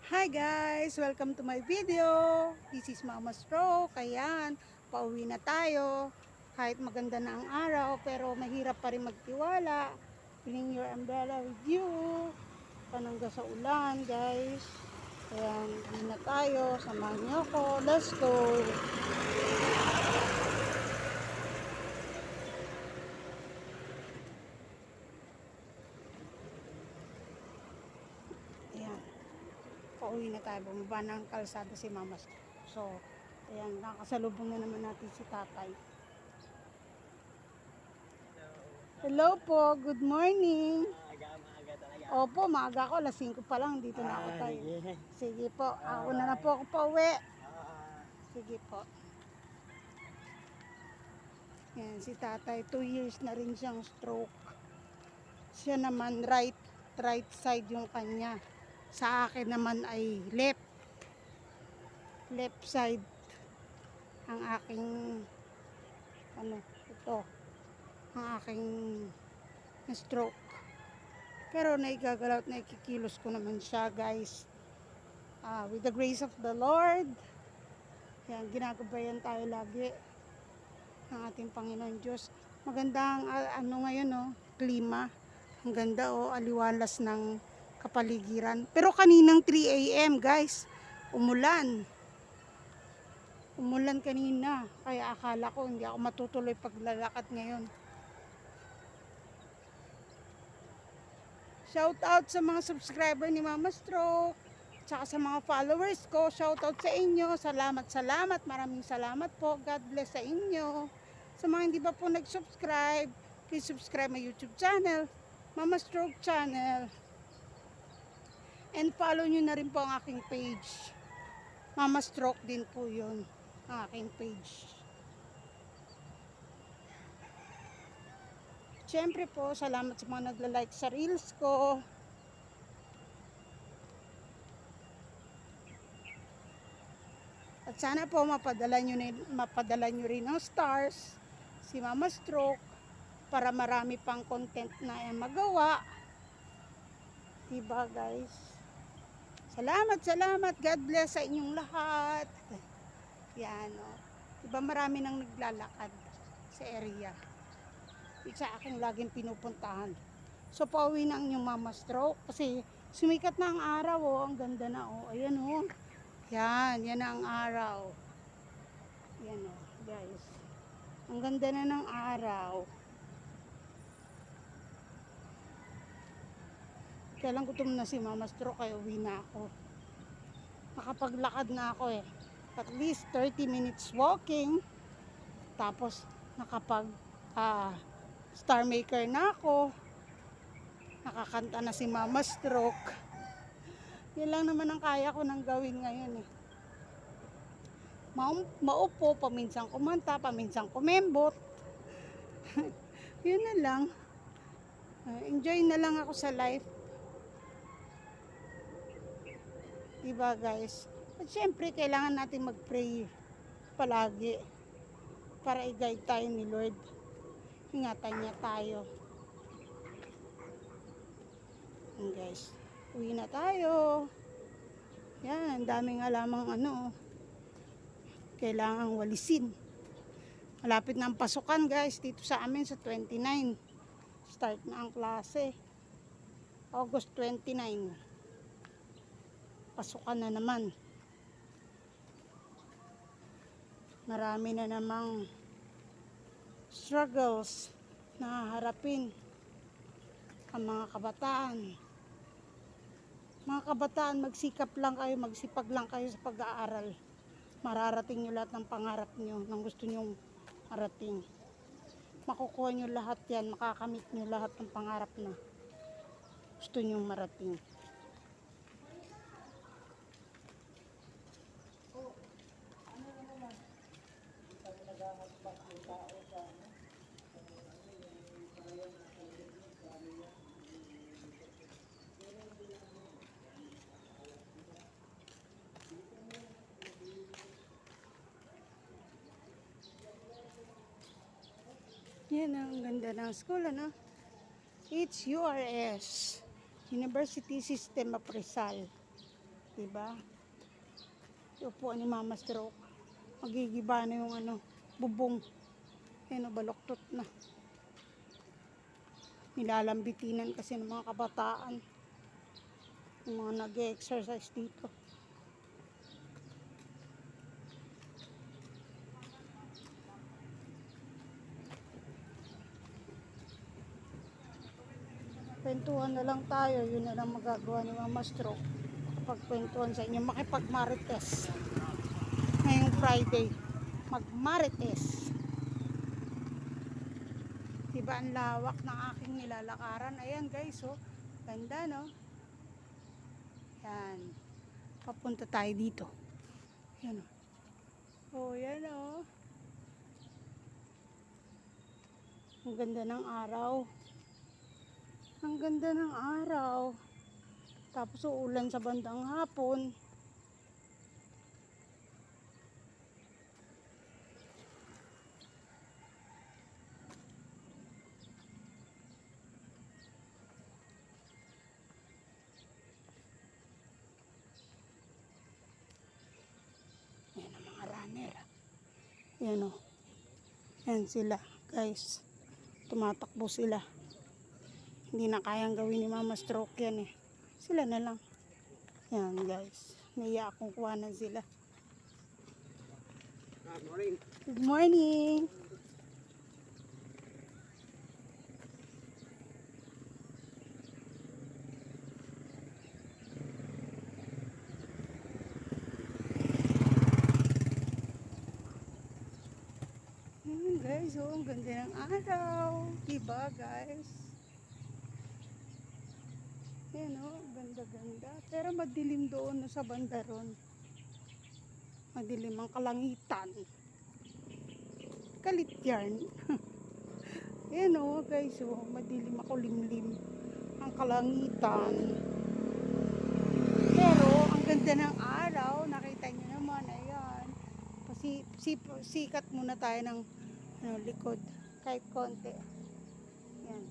Hi guys! Welcome to my video. This is Mama Stroke. Ayan, pauwi na tayo. Kahit maganda na ang araw, pero mahirap pa rin magtiwala. Bring your umbrella with you. Panangga sa ulan guys. Ayan, uwi na tayo. Samahan niyo ako. Let's go! Ayan, pauwi na tayo. Bumaba ng kalsada si Mama Stroke. So, ayan, nakasalubong na naman natin si tatay. Hello po, good morning. Maaga talaga. Opo, maaga ako, alas 5 pa lang, dito na ako tayo. Sige. Sige po, ako na po ako pauwi. Sige po. Yan, si tatay, 2 years na rin siyang stroke. Siya naman right side yung kanya. Sa akin naman ay left side ang aking ito, ang aking stroke. Pero naigagalaw at naikikilos ko naman siya guys. With the grace of the Lord, yan, ginagabayan tayo lagi ng ating Panginoon Diyos. Magandang ngayon klima. Ang ganda aliwalas ng kapaligiran. Pero kaninang 3 AM guys, umulan. Umulan kanina, kaya akala ko hindi ako matutuloy paglalakad ngayon. Shout out sa mga subscriber ni Mama Stroke, tsaka sa mga followers ko. Shout out sa inyo. Salamat. Maraming salamat po. God bless sa inyo. Sa mga hindi pa po nag-subscribe, please subscribe my YouTube channel, Mama Stroke channel. And follow nyo na rin po ang aking page. Mama Stroke din po yun, ang aking page. Siyempre po, salamat sa mga nagla-like sa reels ko. At sana po mapadala nyo rin ng stars si Mama Stroke para marami pang content na magawa. Diba guys? Salamat. God bless sa inyong lahat. Yan Diba marami nang naglalakad sa area. Isa aking laging pinupuntahan. So pauwi na ang inyong Mama Stroke kasi sumikat na ang araw ang ganda na Ayan Yan ang araw. Yan guys. Ang ganda na ng araw. Kailang gutom na si Mama Stroke kaya uwi na ako. Nakapaglakad na ako At least 30 minutes walking. Tapos nakapag star maker na ako. Nakakanta na si Mama Stroke. Yan lang naman ang kaya ko nang gawin ngayon Maupo, paminsan kumanta, paminsan kumembot. Yun na lang. Enjoy na lang ako sa life. Diba guys? At syempre, kailangan natin mag-pray palagi para i-guide tayo ni Lord. Ingatan niya tayo. And guys, uwi na tayo. Yan, daming alamang kailangang walisin. Malapit na ang pasukan guys dito sa amin sa 29. Start na ang klase. August 29. Pasukan na naman. Marami na namang struggles na harapin ang mga kabataan. Mga kabataan, magsikap lang kayo, magsipag lang kayo sa pag-aaral. Mararating nyo lahat ng pangarap nyo, ng gusto nyong marating. Makukuha nyo lahat yan, makakamit nyo lahat ng pangarap na gusto nyong marating. Yan ang ganda ng school, It's URS, University System of Rizal. Diba? Yung upuan ni Mama Stroke. Magigiba na yung bubong. Ayan, baloktot na. Nilalambitinan kasi ng mga kabataan. Yung mga nag-exercise dito. Kwentuhan na lang tayo. Yun na lang magagawa ni Mama Stroke. Pagkwentuhan sa inyo. Makipag-marites. Ngayong Friday. Mag-marites. Diba ang lawak ng aking nilalakaran? Ayan guys, oh. Ganda, no? Yan. Papunta tayo dito. Yan, oh. Oh, yan, oh. Ang ganda ng araw. Ang ganda ng araw. Tapos uulan sa bandang hapon. Yan ang mga runner. Yan, oh. Yan sila, guys. Tumatakbo sila. Hindi na kayang gawin ni Mama Stroke yan eh. Sila na lang. Yan guys. Naiya akong kuhanan sila. Good morning. Good morning. Guys, oh, ang ganda ng araw. Diba guys? Yan, oh, ganda-ganda. Pero madilim doon sa banda ron. Madilim ang kalangitan. Kalit yarn. Yan, oh, guys, oh, madilim ako limlim ang kalangitan. Pero ang ganda ng araw. Nakita nyo naman, ayan. Sikat muna tayo ng likod. Kahit konti. Yan.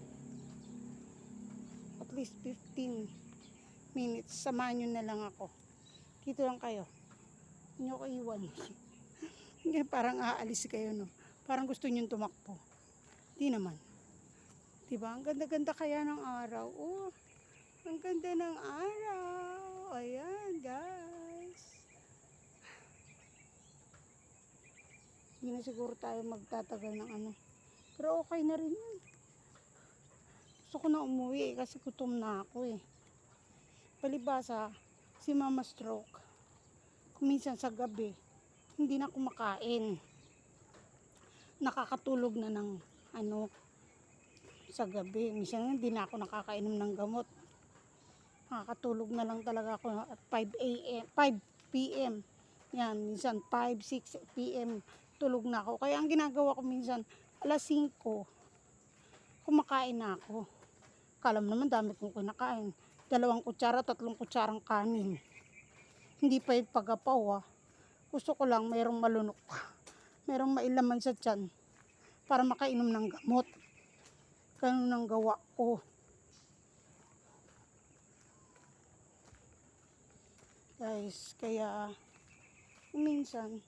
At least 15 minutes. Samahan nyo na lang ako. Dito lang kayo. Hindi nyo ko iwan. Parang aalis kayo, no? Parang gusto nyo tumakbo. Di naman. Diba? Ang ganda-ganda kaya ng araw. Oh, ang ganda ng araw. Ayan, guys. Hindi na siguro tayo magtatagal ng Pero okay na rin yun. Gusto ko na umuwi kasi gutom na ako eh. Palibasa, si Mama Stroke, kuminsan sa gabi, hindi na kumakain. Nakakatulog na ng sa gabi. Minsan hindi na ako nakakainom ng gamot. Nakakatulog na lang talaga ako at 5 p.m. Yan, minsan 5, 6 p.m. tulog na ako. Kaya ang ginagawa ko minsan, alas 5, kumakain na ako. Kalam naman dami kong kinakain. 2 kutsara, 3 kutsarang kanin. Hindi pa yung pagapaw ah. Gusto ko lang mayroong malunok. Mayroong mailaman sa tiyan para makainom ng gamot. Ganun ang gawa ko. Guys, kaya minsan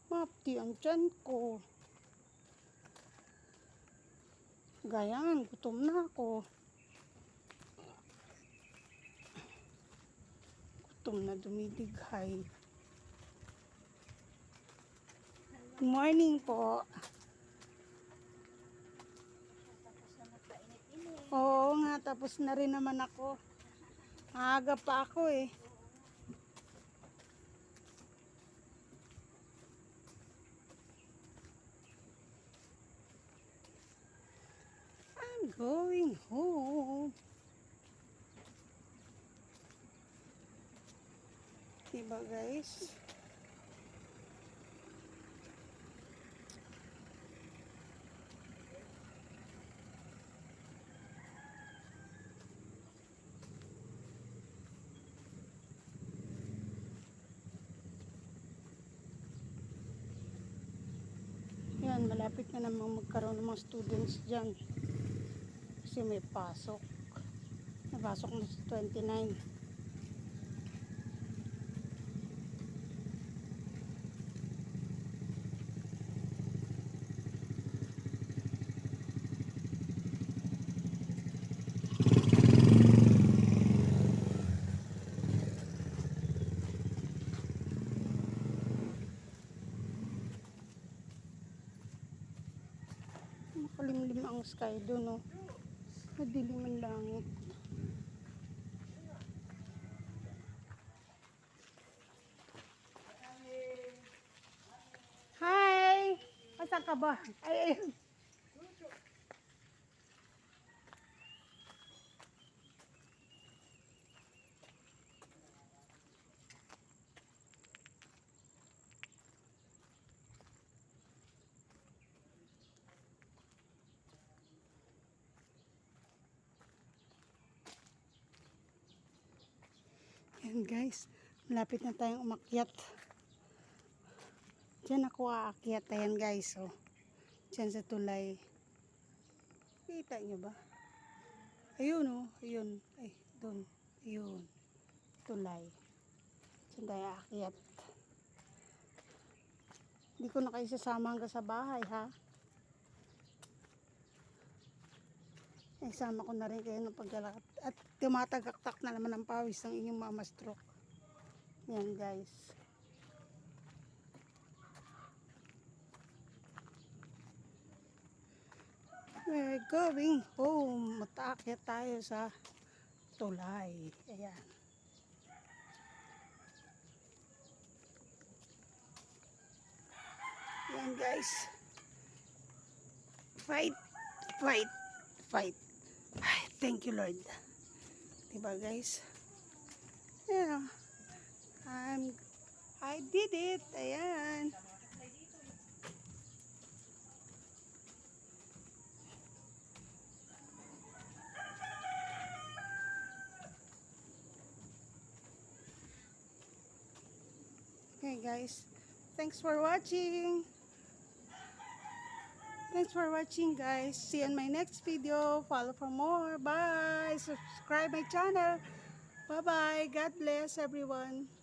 mapti ang tiyan ko. Gayan, gutom na ako. Gutom na dumidighay. Good morning po. Oo nga, tapos na rin naman ako. Maaga pa ako eh. I'm going home. Diba guys? Yan, malapit na namang magkaroon ng mga students dyan. Kasi may pasok. May pasok na sa 29. ang sky doon, oh. Madilim ang langit. Hi! Asan ka ba? Ay, ayun. Ayan guys, malapit na tayong umakyat. Diyan ako aakyat. Ayan guys, oh. Diyan sa tulay. Kita nyo ba? Ayun, oh. Ayun. Ay, doon. Ayun. Tulay. Diyan tayo aakyat. Hindi ko na kayo sasama hanggang sa bahay, ha? Isama ko na rin kayo ng paglalakad. At tumatagaktak na naman ang pawis ng inyong mama stroke. Yan guys. We're going home. Mataakyat tayo sa tulay. Ayan. Yan guys. Fight. Fight. Fight. Ay, thank you Lord. Diba guys? Yeah. I did it. Ayan. Okay guys. Thanks for watching. Thanks for watching guys. See you in my next video. Follow for more. Bye. Subscribe my channel. Bye bye. God bless everyone.